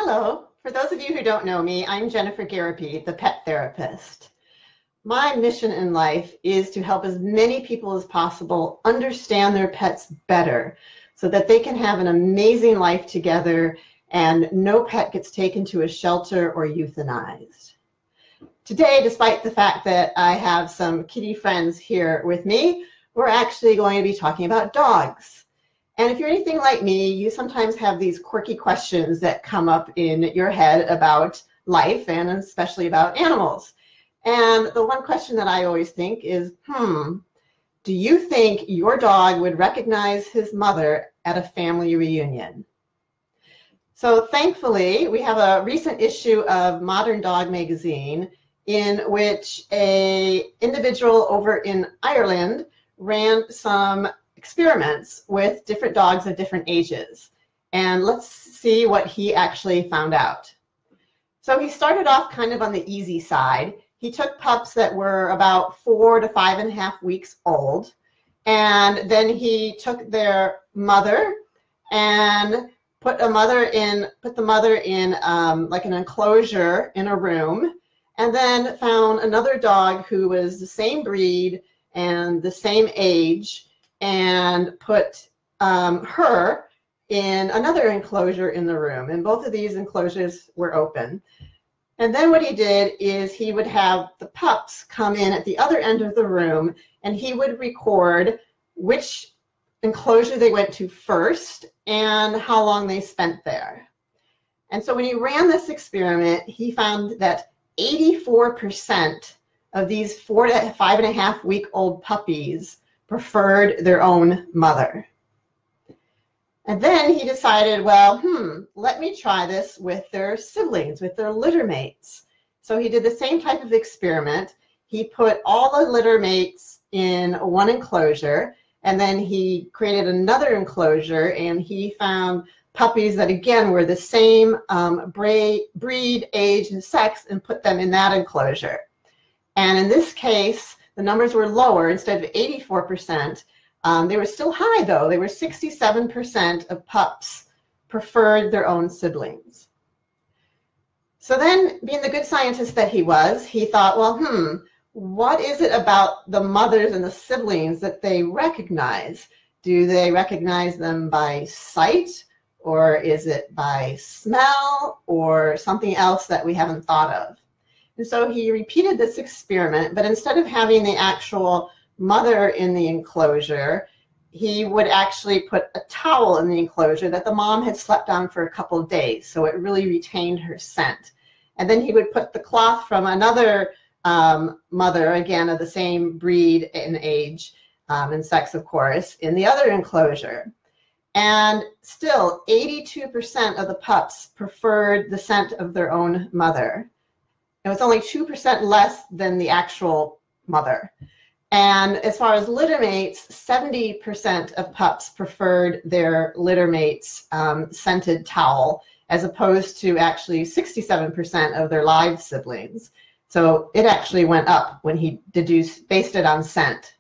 Hello. For those of you who don't know me, I'm Jennifer Garapi, the pet therapist. My mission in life is to help as many people as possible understand their pets better so that they can have an amazing life together and no pet gets taken to a shelter or euthanized. Today, despite the fact that I have some kitty friends here with me, we're actually going to be talking about dogs. And if you're anything like me, you sometimes have these quirky questions that come up in your head about life and especially about animals. And the one question that I always think is, do you think your dog would recognize his mother at a family reunion? So thankfully, we have a recent issue of Modern Dog magazine in which an individual over in Ireland ran some experiments with different dogs of different ages. And let's see what he actually found out. So he started off kind of on the easy side. He took pups that were about 4 to 5.5 weeks old, and then he took their mother and put the mother in like an enclosure in a room, and then found another dog who was the same breed and the same age and put her in another enclosure in the room. And both of these enclosures were open. And then what he did is he would have the pups come in at the other end of the room, and he would record which enclosure they went to first and how long they spent there. And so when he ran this experiment, he found that 84% of these 4 to 5.5 week old puppies preferred their own mother. And then he decided, well, let me try this with their siblings, with their litter mates. So he did the same type of experiment. He put all the litter mates in one enclosure, and then he created another enclosure, and he found puppies that, again, were the same breed, age, and sex, and put them in that enclosure. And in this case, the numbers were lower. Instead of 84%, they were still high, though. They were 67% of pups preferred their own siblings. So then, being the good scientist that he was, he thought, well, what is it about the mothers and the siblings that they recognize? Do they recognize them by sight, or is it by smell, or something else that we haven't thought of? And so he repeated this experiment, but instead of having the actual mother in the enclosure, he would actually put a towel in the enclosure that the mom had slept on for a couple of days, so it really retained her scent. And then he would put the cloth from another mother, again of the same breed and age and sex, of course, in the other enclosure. And still, 82% of the pups preferred the scent of their own mother. It was only 2% less than the actual mother. And as far as litter mates, 70% of pups preferred their litter mates' scented towel, as opposed to actually 67% of their live siblings. So it actually went up when he based it on scent.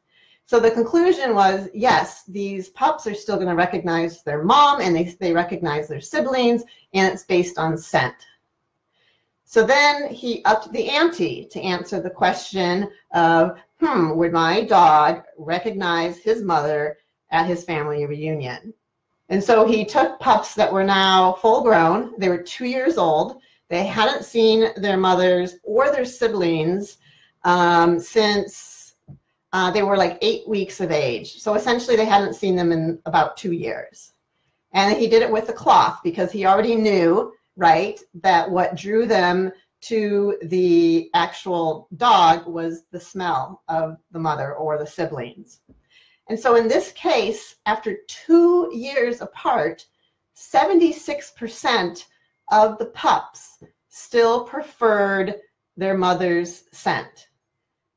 So the conclusion was, yes, these pups are still going to recognize their mom, and they recognize their siblings, and it's based on scent. So then he upped the ante to answer the question of, would my dog recognize his mother at his family reunion? And so he took pups that were now full grown. They were 2 years old. They hadn't seen their mothers or their siblings since they were like 8 weeks of age. So essentially they hadn't seen them in about 2 years. And he did it with a cloth because he already knew, right, that what drew them to the actual dog was the smell of the mother or the siblings. And so in this case, after 2 years apart, 76% of the pups still preferred their mother's scent.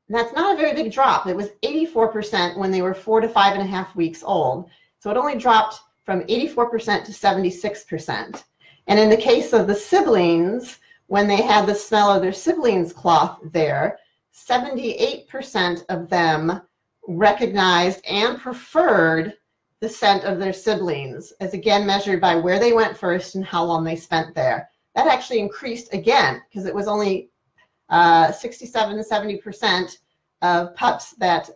And that's not a very big drop. It was 84% when they were 4 to 5.5 weeks old. So it only dropped from 84% to 76%. And in the case of the siblings, when they had the smell of their siblings' cloth there, 78% of them recognized and preferred the scent of their siblings, as again measured by where they went first and how long they spent there. that actually increased again, because it was only 67 to 70% of pups that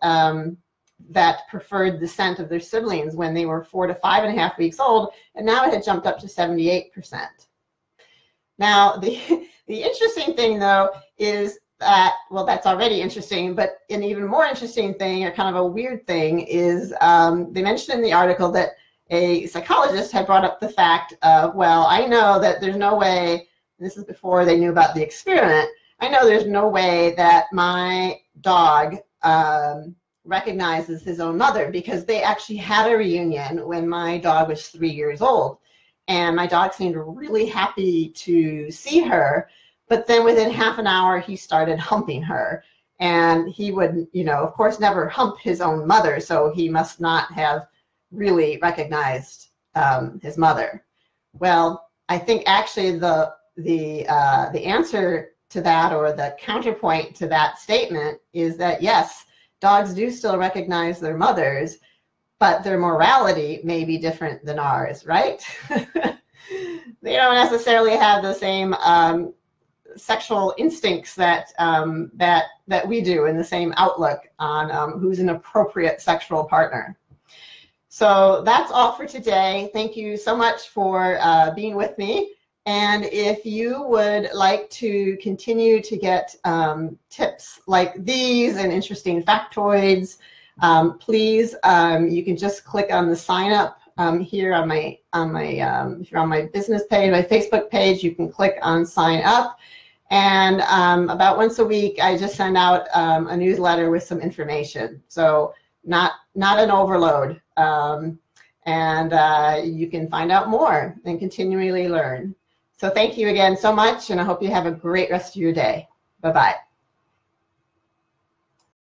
that preferred the scent of their siblings when they were 4 to 5.5 weeks old, and now it had jumped up to 78%. Now, the interesting thing, though, is that, well, that's already interesting, but an even more interesting thing, or kind of a weird thing, is they mentioned in the article that a psychologist had brought up the fact of, well, I know that there's no way, this is before they knew about the experiment, I know there's no way that my dog recognizes his own mother, because they actually had a reunion when my dog was 3 years old. And my dog seemed really happy to see her, but then within half an hour, he started humping her. And he would, you know, of course, never hump his own mother, so he must not have really recognized his mother. Well, I think actually the answer to that, or the counterpoint to that statement, is that yes, dogs do still recognize their mothers, but their morality may be different than ours, right? They don't necessarily have the same sexual instincts that that we do, and the same outlook on who's an appropriate sexual partner. So that's all for today. Thank you so much for being with me. And if you would like to continue to get tips like these and interesting factoids, please, you can just click on the sign up here on my if you're on my business page, my Facebook page, you can click on sign up. And about once a week, I just send out a newsletter with some information. So not an overload. And you can find out more and continually learn. So thank you again so much, and I hope you have a great rest of your day. Bye-bye.